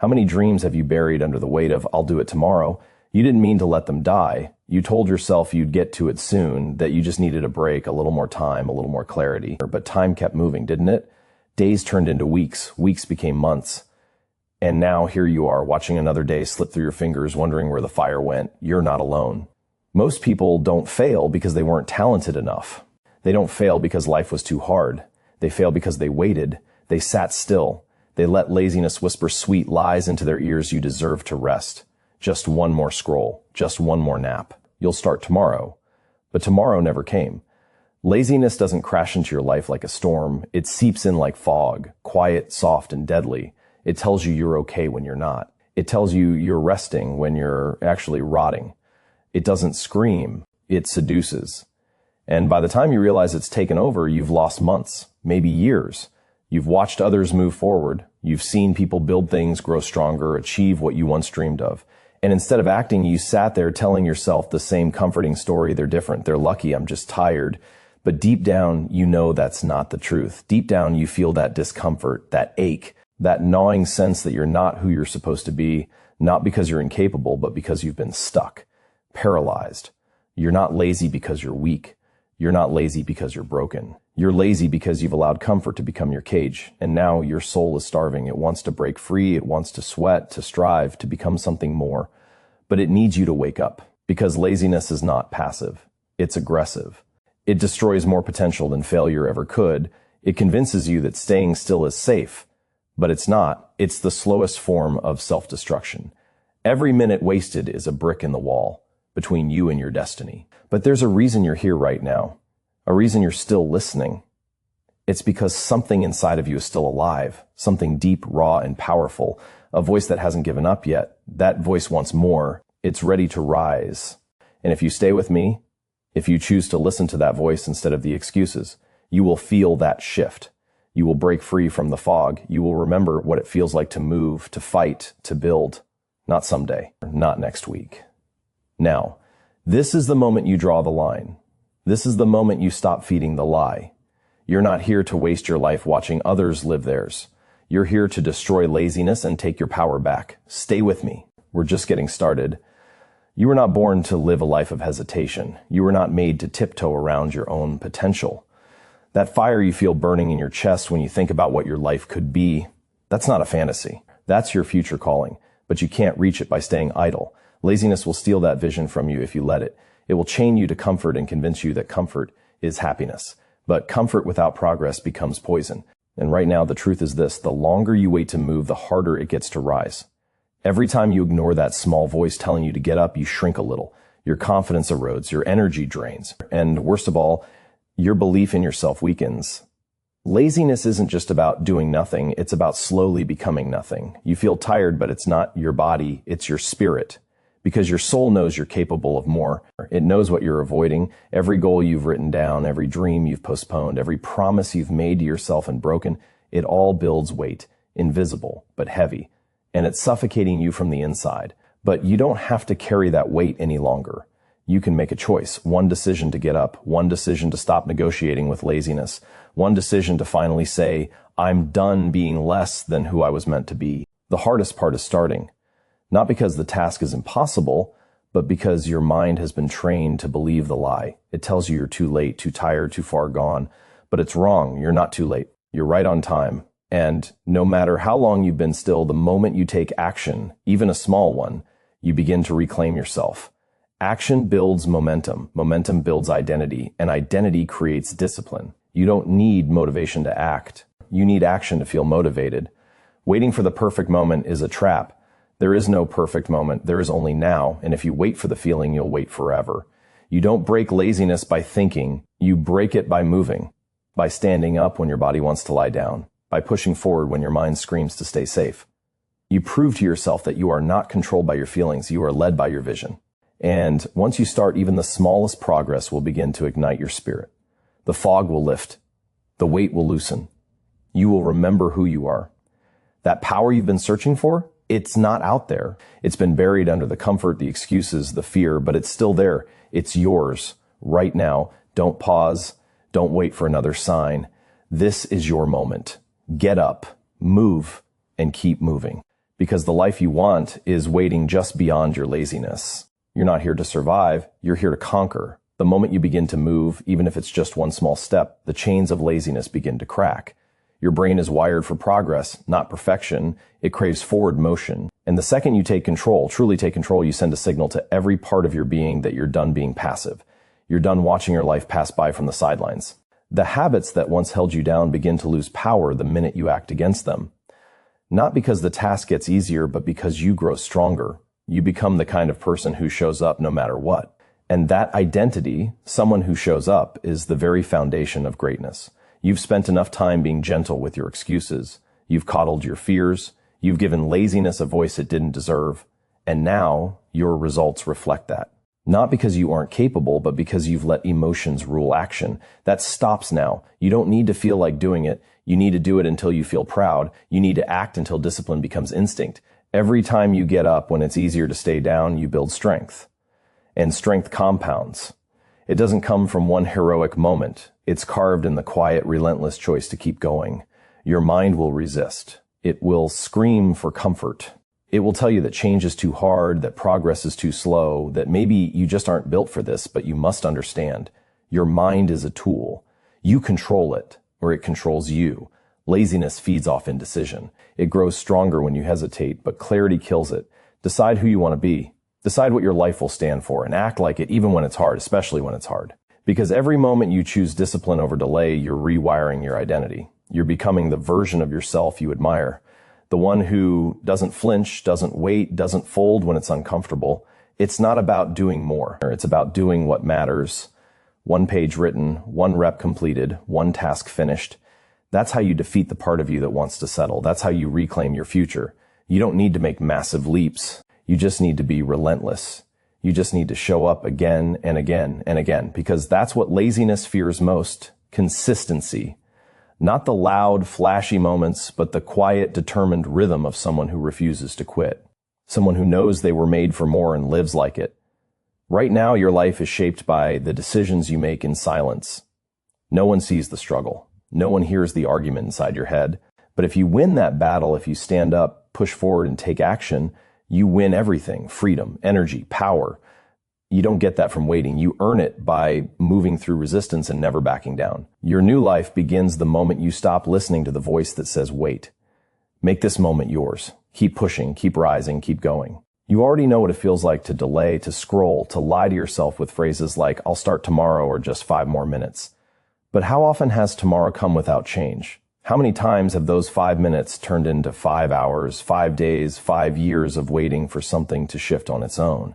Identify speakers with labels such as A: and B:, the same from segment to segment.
A: How many dreams have you buried under the weight of, I'll do it tomorrow? You didn't mean to let them die. You told yourself you'd get to it soon, that you just needed a break, a little more time, a little more clarity. But time kept moving, didn't it? Days turned into weeks. Weeks became months. And now here you are, watching another day slip through your fingers, wondering where the fire went. You're not alone. Most people don't fail because they weren't talented enough. They don't fail because life was too hard. They fail because they waited. They sat still. They let laziness whisper sweet lies into their ears. You deserve to rest. Just one more scroll. Just one more nap. You'll start tomorrow. But tomorrow never came. Laziness doesn't crash into your life like a storm. It seeps in like fog, quiet, soft, and deadly. It tells you you're okay when you're not. It tells you you're resting when you're actually rotting. It doesn't scream. It seduces. And by the time you realize it's taken over, you've lost months, maybe years. You've watched others move forward. You've seen people build things, grow stronger, achieve what you once dreamed of. And instead of acting, you sat there telling yourself the same comforting story. They're different. They're lucky. I'm just tired. But deep down, you know that's not the truth. Deep down, you feel that discomfort, that ache, that gnawing sense that you're not who you're supposed to be, not because you're incapable, but because you've been stuck, paralyzed. You're not lazy because you're weak. You're not lazy because you're broken. You're lazy because you've allowed comfort to become your cage. And now your soul is starving. It wants to break free. It wants to sweat, to strive, to become something more. But it needs you to wake up, because laziness is not passive. It's aggressive. It destroys more potential than failure ever could. It convinces you that staying still is safe. But it's not. It's the slowest form of self-destruction. Every minute wasted is a brick in the wall between you and your destiny. But there's a reason you're here right now, a reason you're still listening. It's because something inside of you is still alive, something deep, raw, and powerful, a voice that hasn't given up yet. That voice wants more. It's ready to rise. And if you stay with me, if you choose to listen to that voice instead of the excuses, you will feel that shift. You will break free from the fog. You will remember what it feels like to move, to fight, to build. Not someday, not next week. Now, this is the moment you draw the line. This is the moment you stop feeding the lie. You're not here to waste your life watching others live theirs. You're here to destroy laziness and take your power back. Stay with me. We're just getting started. You were not born to live a life of hesitation. You were not made to tiptoe around your own potential. That fire you feel burning in your chest when you think about what your life could be, that's not a fantasy. That's your future calling, but you can't reach it by staying idle. Laziness will steal that vision from you if you let it. It will chain you to comfort and convince you that comfort is happiness. But comfort without progress becomes poison. And right now, the truth is this: the longer you wait to move, the harder it gets to rise. Every time you ignore that small voice telling you to get up, you shrink a little. Your confidence erodes, your energy drains, and worst of all, your belief in yourself weakens. Laziness isn't just about doing nothing, it's about slowly becoming nothing. You feel tired, but it's not your body, it's your spirit. Because your soul knows you're capable of more. It knows what you're avoiding. Every goal you've written down, every dream you've postponed, every promise you've made to yourself and broken, it all builds weight, invisible, but heavy. And it's suffocating you from the inside. But you don't have to carry that weight any longer. You can make a choice. One decision to get up. One decision to stop negotiating with laziness. One decision to finally say, I'm done being less than who I was meant to be. The hardest part is starting. Not because the task is impossible, but because your mind has been trained to believe the lie. It tells you you're too late, too tired, too far gone. But it's wrong. You're not too late. You're right on time. And no matter how long you've been still, the moment you take action, even a small one, you begin to reclaim yourself. Action builds momentum. Momentum builds identity. And identity creates discipline. You don't need motivation to act. You need action to feel motivated. Waiting for the perfect moment is a trap. There is no perfect moment. There is only now. And if you wait for the feeling, you'll wait forever. You don't break laziness by thinking. You break it by moving, by standing up when your body wants to lie down, by pushing forward when your mind screams to stay safe. You prove to yourself that you are not controlled by your feelings. You are led by your vision. And once you start, even the smallest progress will begin to ignite your spirit. The fog will lift. The weight will loosen. You will remember who you are. That power you've been searching for, it's not out there. It's been buried under the comfort, the excuses, the fear, but it's still there. It's yours right now. Don't pause. Don't wait for another sign. This is your moment. Get up, move, and keep moving. Because the life you want is waiting just beyond your laziness. You're not here to survive, you're here to conquer. The moment you begin to move, even if it's just one small step, the chains of laziness begin to crack. Your brain is wired for progress, not perfection. It craves forward motion. And the second you take control, truly take control, you send a signal to every part of your being that you're done being passive. You're done watching your life pass by from the sidelines. The habits that once held you down begin to lose power the minute you act against them. Not because the task gets easier, but because you grow stronger. You become the kind of person who shows up no matter what. And that identity, someone who shows up, is the very foundation of greatness. You've spent enough time being gentle with your excuses. You've coddled your fears. You've given laziness a voice it didn't deserve. And now your results reflect that. Not because you aren't capable, but because you've let emotions rule action. That stops now. You don't need to feel like doing it. You need to do it until you feel proud. You need to act until discipline becomes instinct. Every time you get up when it's easier to stay down, you build strength. And strength compounds. It doesn't come from one heroic moment. It's carved in the quiet, relentless choice to keep going. Your mind will resist. It will scream for comfort. It will tell you that change is too hard, that progress is too slow, that maybe you just aren't built for this, but you must understand. Your mind is a tool. You control it, or it controls you. Laziness feeds off indecision. It grows stronger when you hesitate, but clarity kills it. Decide who you want to be. Decide what your life will stand for and act like it even when it's hard, especially when it's hard. Because every moment you choose discipline over delay, you're rewiring your identity. You're becoming the version of yourself you admire. The one who doesn't flinch, doesn't wait, doesn't fold when it's uncomfortable. It's not about doing more. It's about doing what matters. One page written, one rep completed, one task finished. That's how you defeat the part of you that wants to settle. That's how you reclaim your future. You don't need to make massive leaps. You just need to be relentless. You just need to show up again and again and again, because that's what laziness fears most: consistency. Not the loud, flashy moments, but the quiet, determined rhythm of someone who refuses to quit. Someone who knows they were made for more and lives like it. Right now, your life is shaped by the decisions you make in silence. No one sees the struggle. No one hears the argument inside your head. But if you win that battle, if you stand up, push forward, and take action, you win everything: freedom, energy, power. You don't get that from waiting. You earn it by moving through resistance and never backing down. Your new life begins the moment you stop listening to the voice that says, wait. Make this moment yours. Keep pushing, keep rising, keep going. You already know what it feels like to delay, to scroll, to lie to yourself with phrases like, I'll start tomorrow or just 5 more minutes. But how often has tomorrow come without change? How many times have those 5 minutes turned into 5 hours, 5 days, 5 years of waiting for something to shift on its own?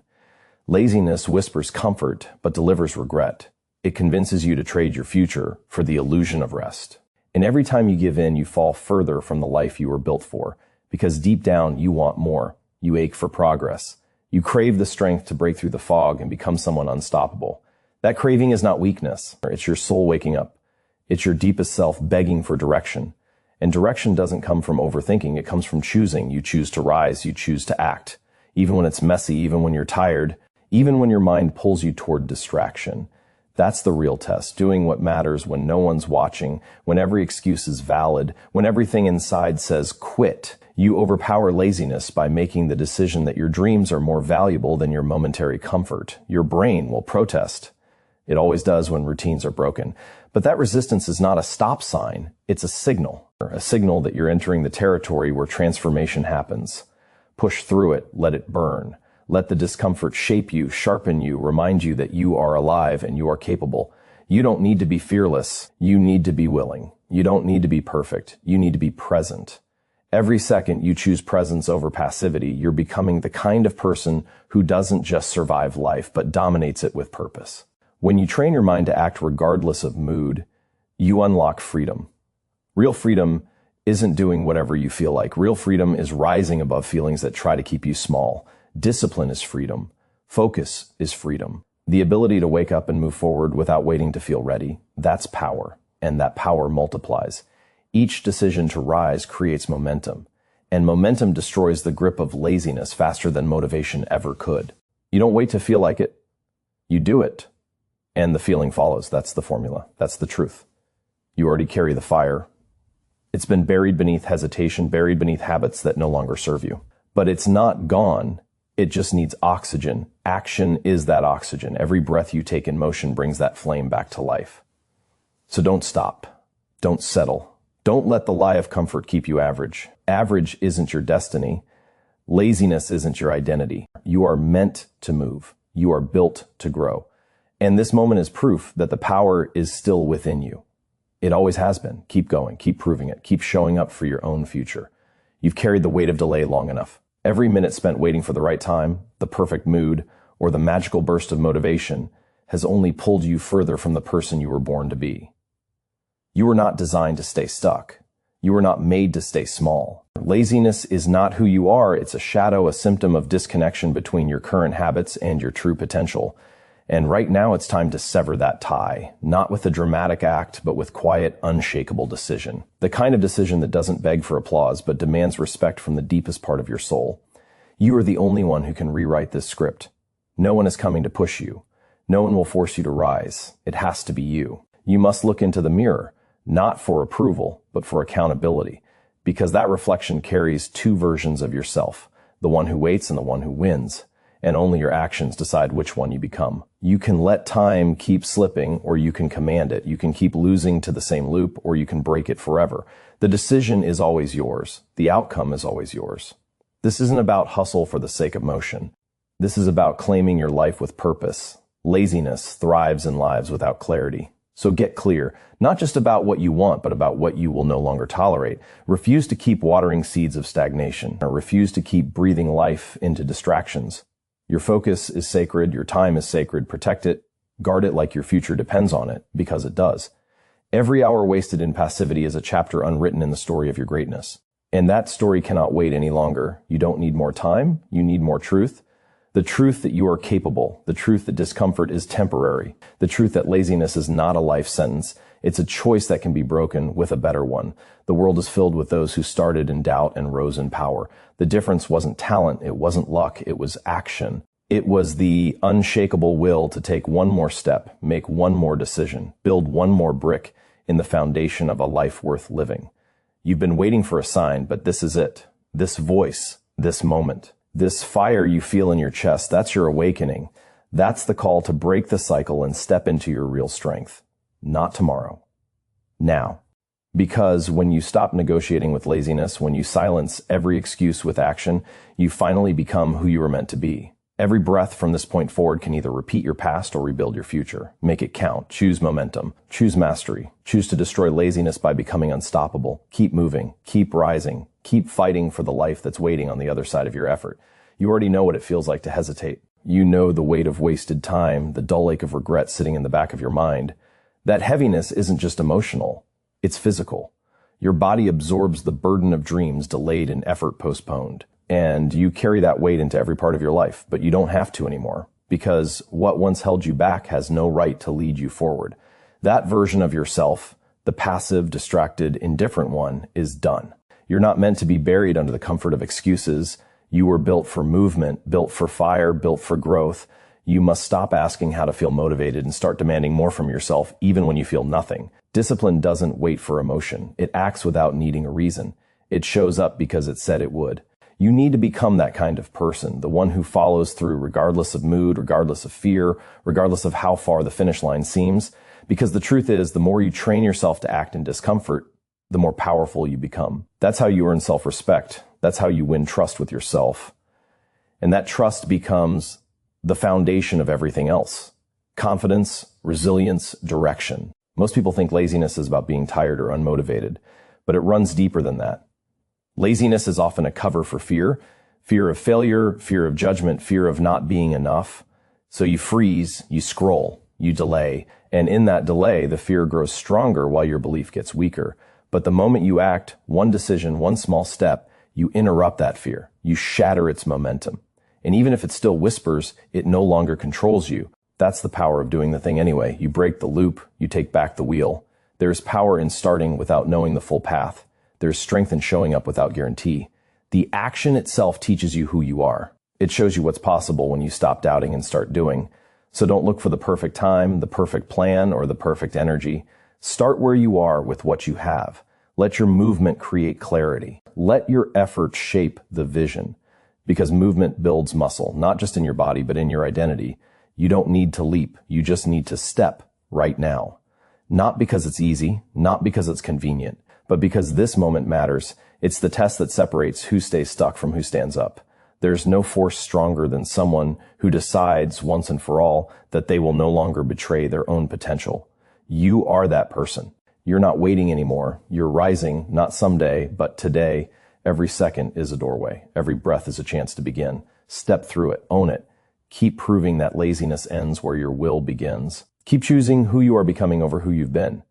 A: Laziness whispers comfort, but delivers regret. It convinces you to trade your future for the illusion of rest. And every time you give in, you fall further from the life you were built for, because deep down you want more. You ache for progress. You crave the strength to break through the fog and become someone unstoppable. That craving is not weakness. It's your soul waking up. It's your deepest self begging for direction. And direction doesn't come from overthinking. It comes from choosing. You choose to rise. You choose to act. Even when it's messy, even when you're tired, even when your mind pulls you toward distraction. That's the real test, doing what matters when no one's watching, when every excuse is valid, when everything inside says quit. You overpower laziness by making the decision that your dreams are more valuable than your momentary comfort. Your brain will protest. It always does when routines are broken. But that resistance is not a stop sign. It's a signal that you're entering the territory where transformation happens. Push through it, let it burn. Let the discomfort shape you, sharpen you, remind you that you are alive and you are capable. You don't need to be fearless. You need to be willing. You don't need to be perfect. You need to be present. Every second you choose presence over passivity, you're becoming the kind of person who doesn't just survive life, but dominates it with purpose. When you train your mind to act regardless of mood, you unlock freedom. Real freedom isn't doing whatever you feel like. Real freedom is rising above feelings that try to keep you small. Discipline is freedom. Focus is freedom. The ability to wake up and move forward without waiting to feel ready, that's power, and that power multiplies. Each decision to rise creates momentum, and momentum destroys the grip of laziness faster than motivation ever could. You don't wait to feel like it. You do it, and the feeling follows. That's the formula. That's the truth. You already carry the fire. It's been buried beneath hesitation, buried beneath habits that no longer serve you. but it's not gone. It just needs oxygen. Action is that oxygen. Every breath you take in motion brings that flame back to life. So don't stop. Don't settle. Don't let the lie of comfort keep you average. Average isn't your destiny. Laziness isn't your identity. You are meant to move. You are built to grow. And this moment is proof that the power is still within you. It always has been. Keep going. Keep proving it. Keep showing up for your own future. You've carried the weight of delay long enough. Every minute spent waiting for the right time, the perfect mood, or the magical burst of motivation has only pulled you further from the person you were born to be. You were not designed to stay stuck. You were not made to stay small. Laziness is not who you are. It's a shadow, a symptom of disconnection between your current habits and your true potential. And right now it's time to sever that tie, not with a dramatic act, but with quiet, unshakable decision. The kind of decision that doesn't beg for applause, but demands respect from the deepest part of your soul. You are the only one who can rewrite this script. No one is coming to push you. No one will force you to rise. It has to be you. You must look into the mirror, not for approval, but for accountability, because that reflection carries two versions of yourself, the one who waits and the one who wins. And only your actions decide which one you become. You can let time keep slipping, or you can command it. You can keep losing to the same loop, or you can break it forever. The decision is always yours. The outcome is always yours. This isn't about hustle for the sake of motion. This is about claiming your life with purpose. Laziness thrives in lives without clarity. So get clear, not just about what you want, but about what you will no longer tolerate. Refuse to keep watering seeds of stagnation, or refuse to keep breathing life into distractions. Your focus is sacred. Your time is sacred. Protect it. Guard it like your future depends on it, because it does. Every hour wasted in passivity is a chapter unwritten in the story of your greatness. And that story cannot wait any longer. You don't need more time. You need more truth. The truth that you are capable. The truth that discomfort is temporary. The truth that laziness is not a life sentence. It's a choice that can be broken with a better one. The world is filled with those who started in doubt and rose in power. The difference wasn't talent. It wasn't luck. It was action. It was the unshakable will to take one more step, make one more decision, build one more brick in the foundation of a life worth living. You've been waiting for a sign, but this is it. This voice, this moment, this fire you feel in your chest, that's your awakening. That's the call to break the cycle and step into your real strength. Not tomorrow. Now. Because when you stop negotiating with laziness, when you silence every excuse with action, you finally become who you were meant to be. Every breath from this point forward can either repeat your past or rebuild your future. Make it count. Choose momentum. Choose mastery. Choose to destroy laziness by becoming unstoppable. Keep moving. Keep rising. Keep fighting for the life that's waiting on the other side of your effort. You already know what it feels like to hesitate. You know the weight of wasted time, the dull ache of regret sitting in the back of your mind. That heaviness isn't just emotional. It's physical. Your body absorbs the burden of dreams delayed and effort postponed. And you carry that weight into every part of your life, but you don't have to anymore, because what once held you back has no right to lead you forward. That version of yourself, the passive, distracted, indifferent one, is done. You're not meant to be buried under the comfort of excuses. You were built for movement, built for fire, built for growth. You must stop asking how to feel motivated and start demanding more from yourself, even when you feel nothing. Discipline doesn't wait for emotion. It acts without needing a reason. It shows up because it said it would. You need to become that kind of person, the one who follows through regardless of mood, regardless of fear, regardless of how far the finish line seems. Because the truth is, the more you train yourself to act in discomfort, the more powerful you become. That's how you earn self-respect. That's how you win trust with yourself. And that trust becomes the foundation of everything else. Confidence, resilience, direction. Most people think laziness is about being tired or unmotivated, but it runs deeper than that. Laziness is often a cover for fear of failure, fear of judgment, fear of not being enough. So you freeze, you scroll, you delay, and in that delay, the fear grows stronger while your belief gets weaker. But the moment you act, one decision, one small step, you interrupt that fear. You shatter its momentum. And even if it still whispers, it no longer controls you. That's the power of doing the thing anyway. You break the loop, you take back the wheel. There is power in starting without knowing the full path. There's strength in showing up without guarantee. The action itself teaches you who you are. It shows you what's possible when you stop doubting and start doing. So don't look for the perfect time, the perfect plan, or the perfect energy. Start where you are with what you have. Let your movement create clarity. Let your effort shape the vision. Because movement builds muscle, not just in your body, but in your identity. You don't need to leap. You just need to step right now. Not because it's easy, not because it's convenient, but because this moment matters. It's the test that separates who stays stuck from who stands up. There's no force stronger than someone who decides once and for all that they will no longer betray their own potential. You are that person. You're not waiting anymore. You're rising, not someday, but today. Every second is a doorway. Every breath is a chance to begin. Step through it. Own it. Keep proving that laziness ends where your will begins. Keep choosing who you are becoming over who you've been.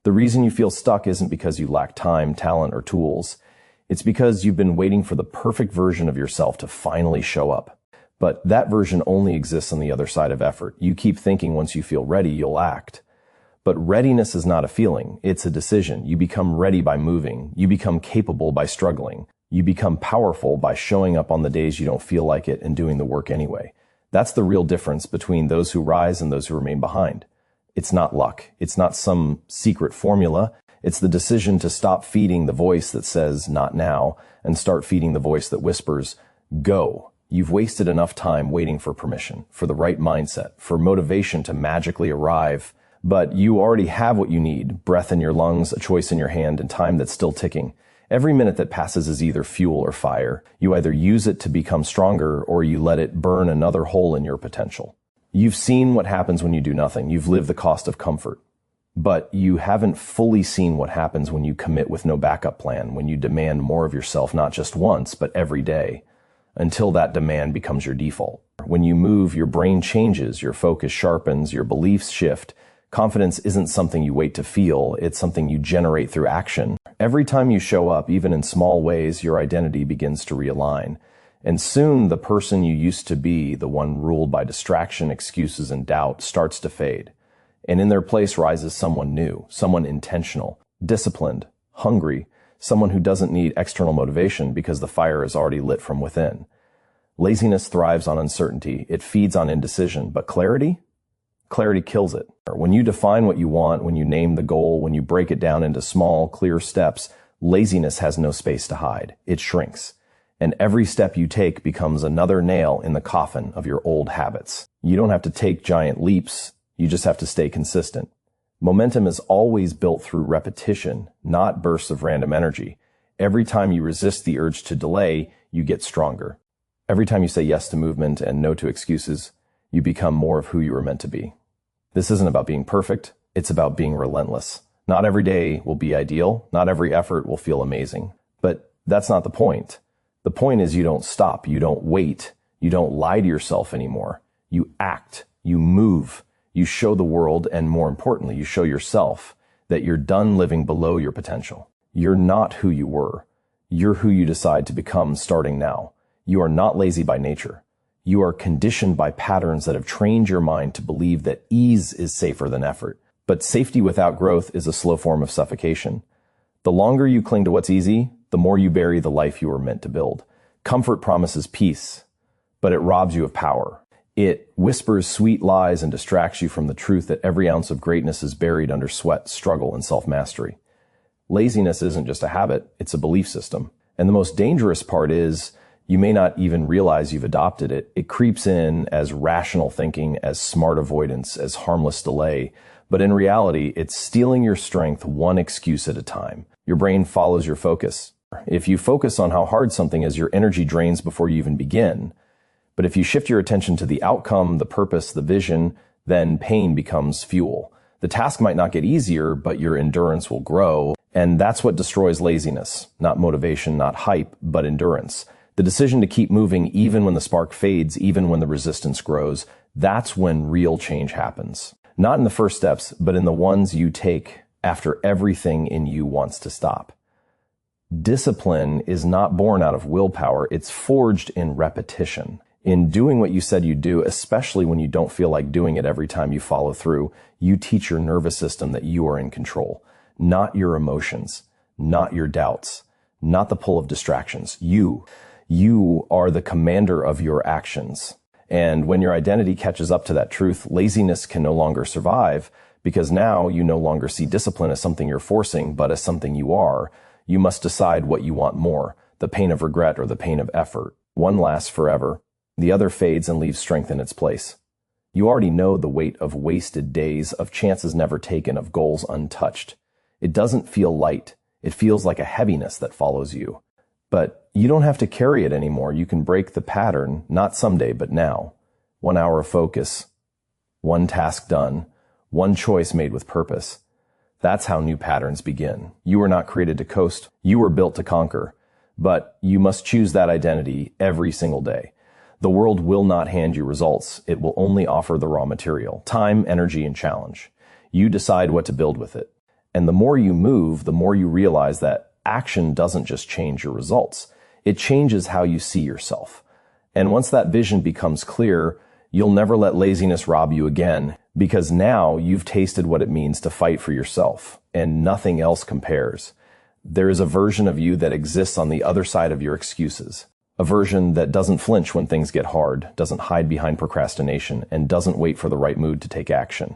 A: The reason you feel stuck isn't because you lack time, talent, or tools. It's because you've been waiting for the perfect version of yourself to finally show up. But that version only exists on the other side of effort. You keep thinking once you feel ready, you'll act. But readiness is not a feeling. It's a decision. You become ready by moving. You become capable by struggling. You become powerful by showing up on the days you don't feel like it and doing the work anyway. That's the real difference between those who rise and those who remain behind. It's not luck. It's not some secret formula. It's the decision to stop feeding the voice that says, not now, and start feeding the voice that whispers, go. You've wasted enough time waiting for permission, for the right mindset, for motivation to magically arrive. But you already have what you need, breath in your lungs, a choice in your hand, and time that's still ticking. Every minute that passes is either fuel or fire. You either use it to become stronger or you let it burn another hole in your potential. You've seen what happens when you do nothing. You've lived the cost of comfort. But you haven't fully seen what happens when you commit with no backup plan, when you demand more of yourself not just once, but every day, until that demand becomes your default. When you move, your brain changes, your focus sharpens, your beliefs shift. Confidence isn't something you wait to feel, it's something you generate through action. Every time you show up, even in small ways, your identity begins to realign. And soon, the person you used to be, the one ruled by distraction, excuses, and doubt, starts to fade. And in their place rises someone new, someone intentional, disciplined, hungry, someone who doesn't need external motivation because the fire is already lit from within. Laziness thrives on uncertainty. It feeds on indecision. But clarity? Clarity kills it. When you define what you want, when you name the goal, when you break it down into small, clear steps, laziness has no space to hide. It shrinks. And every step you take becomes another nail in the coffin of your old habits. You don't have to take giant leaps. You just have to stay consistent. Momentum is always built through repetition, not bursts of random energy. Every time you resist the urge to delay, you get stronger. Every time you say yes to movement and no to excuses, you become more of who you were meant to be. This isn't about being perfect. It's about being relentless. Not every day will be ideal. Not every effort will feel amazing. But that's not the point. The point is you don't stop. You don't wait. You don't lie to yourself anymore. You act. You move. You show the world, and more importantly, you show yourself that you're done living below your potential. You're not who you were. You're who you decide to become starting now. You are not lazy by nature. You are conditioned by patterns that have trained your mind to believe that ease is safer than effort. But safety without growth is a slow form of suffocation. The longer you cling to what's easy, the more you bury the life you were meant to build. Comfort promises peace, but it robs you of power. It whispers sweet lies and distracts you from the truth that every ounce of greatness is buried under sweat, struggle, and self-mastery. Laziness isn't just a habit, it's a belief system. And the most dangerous part is, you may not even realize you've adopted it. It creeps in as rational thinking, as smart avoidance, as harmless delay. But in reality, it's stealing your strength one excuse at a time. Your brain follows your focus. If you focus on how hard something is, your energy drains before you even begin. But if you shift your attention to the outcome, the purpose, the vision, then pain becomes fuel. The task might not get easier, but your endurance will grow. And that's what destroys laziness. Not motivation, not hype, but endurance. The decision to keep moving even when the spark fades, even when the resistance grows, that's when real change happens. Not in the first steps, but in the ones you take after everything in you wants to stop. Discipline is not born out of willpower, it's forged in repetition. In doing what you said you'd do, especially when you don't feel like doing it every time you follow through, you teach your nervous system that you are in control. Not your emotions, not your doubts, not the pull of distractions. You are the commander of your actions. And when your identity catches up to that truth, laziness can no longer survive because now you no longer see discipline as something you're forcing, but as something you are. You must decide what you want more, the pain of regret or the pain of effort. One lasts forever. The other fades and leaves strength in its place. You already know the weight of wasted days, of chances never taken, of goals untouched. It doesn't feel light. It feels like a heaviness that follows you. But you don't have to carry it anymore. You can break the pattern, not someday, but now. 1 hour of focus, one task done, one choice made with purpose. That's how new patterns begin. You were not created to coast. You were built to conquer. But you must choose that identity every single day. The world will not hand you results. It will only offer the raw material, time, energy, and challenge. You decide what to build with it. And the more you move, the more you realize that action doesn't just change your results. It changes how you see yourself. And once that vision becomes clear, you'll never let laziness rob you again, because now you've tasted what it means to fight for yourself, and nothing else compares. There is a version of you that exists on the other side of your excuses. A version that doesn't flinch when things get hard, doesn't hide behind procrastination, and doesn't wait for the right mood to take action.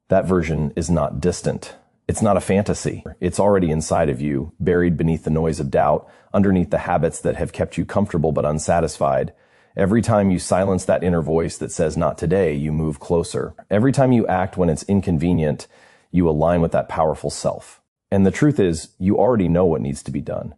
A: That version is not distant. It's not a fantasy. It's already inside of you, buried beneath the noise of doubt, underneath the habits that have kept you comfortable but unsatisfied. Every time you silence that inner voice that says not today, you move closer. Every time you act when it's inconvenient, you align with that powerful self. And the truth is, you already know what needs to be done.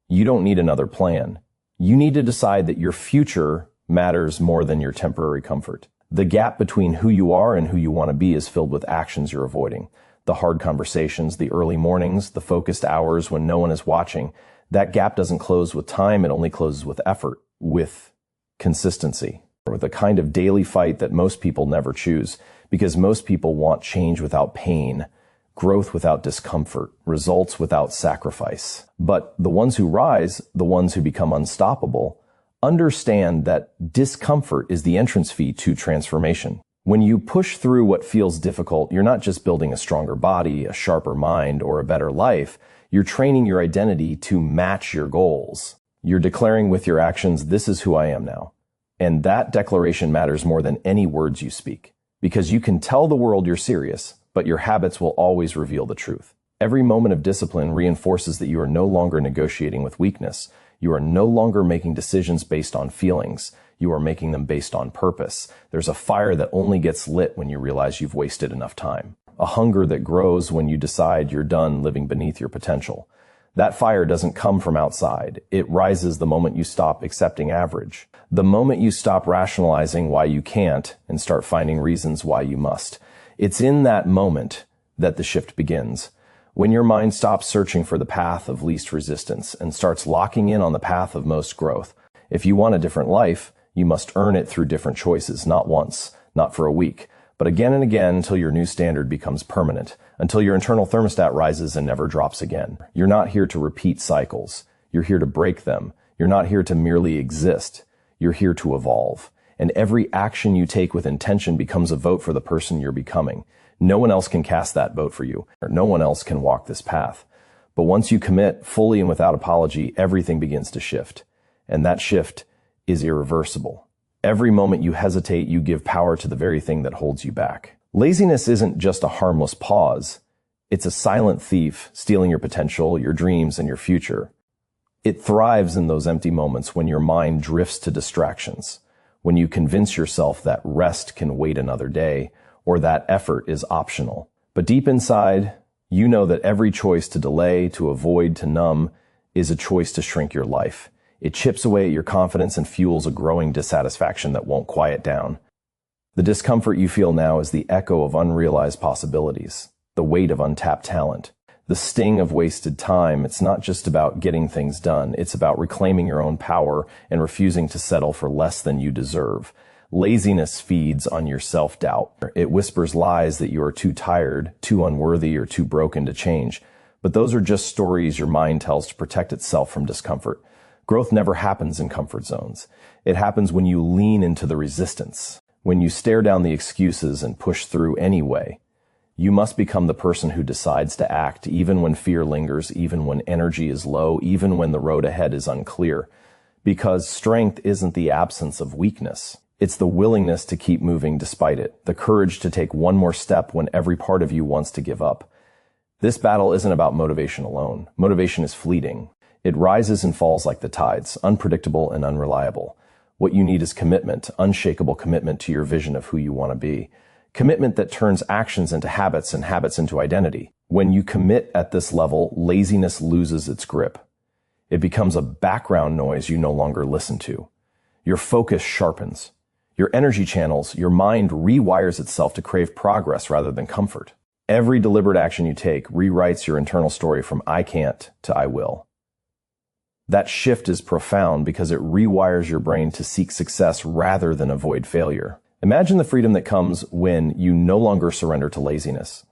A: You don't need another plan. You need to decide that your future matters more than your temporary comfort. The gap between who you are and who you want to be is filled with actions you're avoiding. The hard conversations, the early mornings, the focused hours when no one is watching. That gap doesn't close with time, it only closes with effort, with consistency, with a kind of daily fight that most people never choose, because most people want change without pain, growth without discomfort, results without sacrifice. But the ones who rise, the ones who become unstoppable, understand that discomfort is the entrance fee to transformation. When you push through what feels difficult, you're not just building a stronger body, a sharper mind, or a better life. You're training your identity to match your goals. You're declaring with your actions, this is who I am now. And that declaration matters more than any words you speak, because you can tell the world you're serious, but your habits will always reveal the truth. Every moment of discipline reinforces that you are no longer negotiating with weakness. You are no longer making decisions based on feelings. You are making them based on purpose. There's a fire that only gets lit when you realize you've wasted enough time. A hunger that grows when you decide you're done living beneath your potential. That fire doesn't come from outside. It rises the moment you stop accepting average. The moment you stop rationalizing why you can't and start finding reasons why you must. It's in that moment that the shift begins. When your mind stops searching for the path of least resistance and starts locking in on the path of most growth. If you want a different life, you must earn it through different choices, not once, not for a week, but again and again until your new standard becomes permanent, until your internal thermostat rises and never drops again. You're not here to repeat cycles. You're here to break them. You're not here to merely exist. You're here to evolve. And every action you take with intention becomes a vote for the person you're becoming. No one else can cast that vote for you. No one else can walk this path. But once you commit fully and without apology, everything begins to shift. And that shift is irreversible. Every moment you hesitate, you give power to the very thing that holds you back. Laziness isn't just a harmless pause. It's a silent thief, stealing your potential, your dreams, and your future. It thrives in those empty moments when your mind drifts to distractions, when you convince yourself that rest can wait another day, or that effort is optional. But deep inside, you know that every choice to delay, to avoid, to numb is a choice to shrink your life. It chips away at your confidence and fuels a growing dissatisfaction that won't quiet down. The discomfort you feel now is the echo of unrealized possibilities, the weight of untapped talent, the sting of wasted time. It's not just about getting things done. It's about reclaiming your own power and refusing to settle for less than you deserve. Laziness feeds on your self-doubt. It whispers lies that you are too tired, too unworthy, or too broken to change. But those are just stories your mind tells to protect itself from discomfort. Growth never happens in comfort zones. It happens when you lean into the resistance, when you stare down the excuses and push through anyway. You must become the person who decides to act even when fear lingers, even when energy is low, even when the road ahead is unclear. Because strength isn't the absence of weakness. It's the willingness to keep moving despite it, the courage to take one more step when every part of you wants to give up. This battle isn't about motivation alone. Motivation is fleeting. It rises and falls like the tides, unpredictable and unreliable. What you need is commitment, unshakable commitment to your vision of who you want to be. Commitment that turns actions into habits and habits into identity. When you commit at this level, laziness loses its grip. It becomes a background noise you no longer listen to. Your focus sharpens. Your energy channels, your mind rewires itself to crave progress rather than comfort. Every deliberate action you take rewrites your internal story from I can't to I will. That shift is profound because it rewires your brain to seek success rather than avoid failure. Imagine the freedom that comes when you no longer surrender to laziness,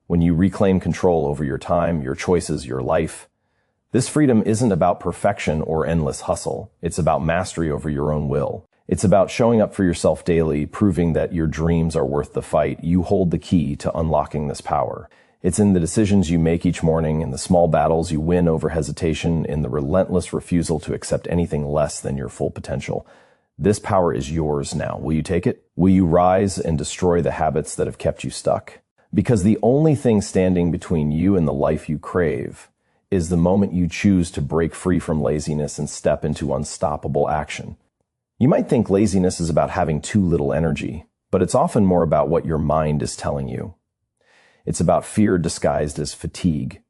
A: when you reclaim control over your time, your choices, your life. This freedom isn't about perfection or endless hustle. It's about mastery over your own will. It's about showing up for yourself daily, proving that your dreams are worth the fight. You hold the key to unlocking this power. It's in the decisions you make each morning, in the small battles you win over hesitation, in the relentless refusal to accept anything less than your full potential. This power is yours now. Will you take it? Will you rise and destroy the habits that have kept you stuck? Because the only thing standing between you and the life you crave is the moment you choose to break free from laziness and step into unstoppable action. You might think laziness is about having too little energy, but it's often more about what your mind is telling you. It's about fear disguised as fatigue,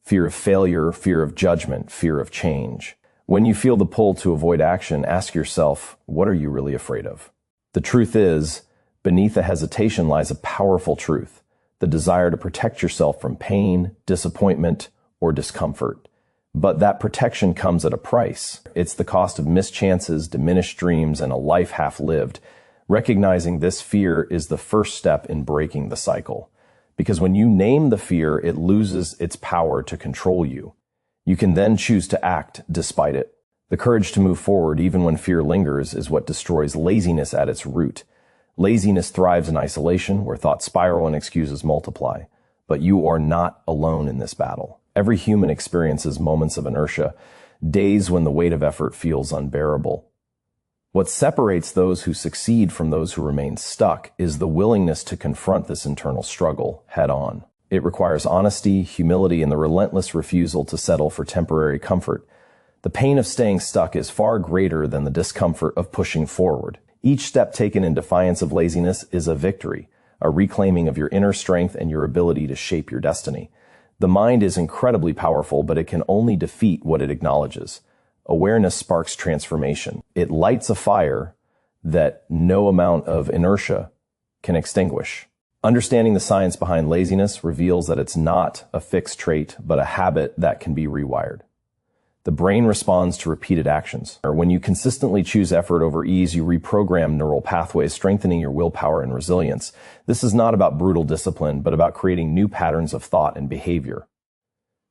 A: fear of failure, fear of judgment, fear of change. When you feel the pull to avoid action, ask yourself, what are you really afraid of? The truth is, beneath the hesitation lies a powerful truth, the desire to protect yourself from pain, disappointment, or discomfort. But that protection comes at a price. It's the cost of missed chances, diminished dreams, and a life half lived. Recognizing this fear is the first step in breaking the cycle. Because when you name the fear, it loses its power to control you. You can then choose to act despite it. The courage to move forward, even when fear lingers, is what destroys laziness at its root. Laziness thrives in isolation, where thoughts spiral and excuses multiply. But you are not alone in this battle. Every human experiences moments of inertia, days when the weight of effort feels unbearable. What separates those who succeed from those who remain stuck is the willingness to confront this internal struggle head on. It requires honesty, humility, and the relentless refusal to settle for temporary comfort. The pain of staying stuck is far greater than the discomfort of pushing forward. Each step taken in defiance of laziness is a victory, a reclaiming of your inner strength and your ability to shape your destiny. The mind is incredibly powerful, but it can only defeat what it acknowledges. Awareness sparks transformation. It lights a fire that no amount of inertia can extinguish. Understanding the science behind laziness reveals that it's not a fixed trait, but a habit that can be rewired. The brain responds to repeated actions. When you consistently choose effort over ease, you reprogram neural pathways, strengthening your willpower and resilience. This is not about brutal discipline, but about creating new patterns of thought and behavior.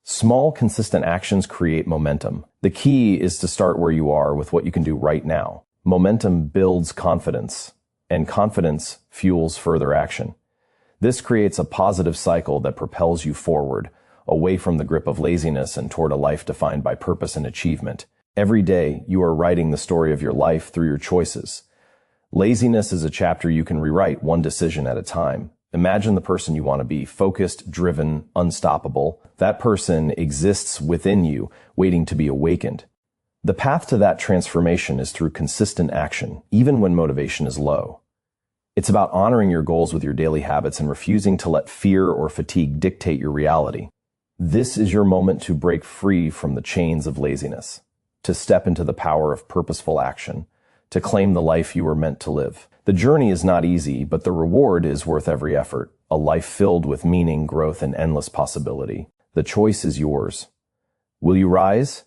A: Small, consistent actions create momentum. The key is to start where you are with what you can do right now. Momentum builds confidence, and confidence fuels further action. This creates a positive cycle that propels you forward, away from the grip of laziness and toward a life defined by purpose and achievement. Every day, you are writing the story of your life through your choices. Laziness is a chapter you can rewrite one decision at a time. Imagine the person you want to be, focused, driven, unstoppable. That person exists within you, waiting to be awakened. The path to that transformation is through consistent action, even when motivation is low. It's about honoring your goals with your daily habits and refusing to let fear or fatigue dictate your reality. This is your moment to break free from the chains of laziness, to step into the power of purposeful action, to claim the life you were meant to live. The journey is not easy, but the reward is worth every effort. A life filled with meaning, growth, and endless possibility. The choice is yours. Will you rise?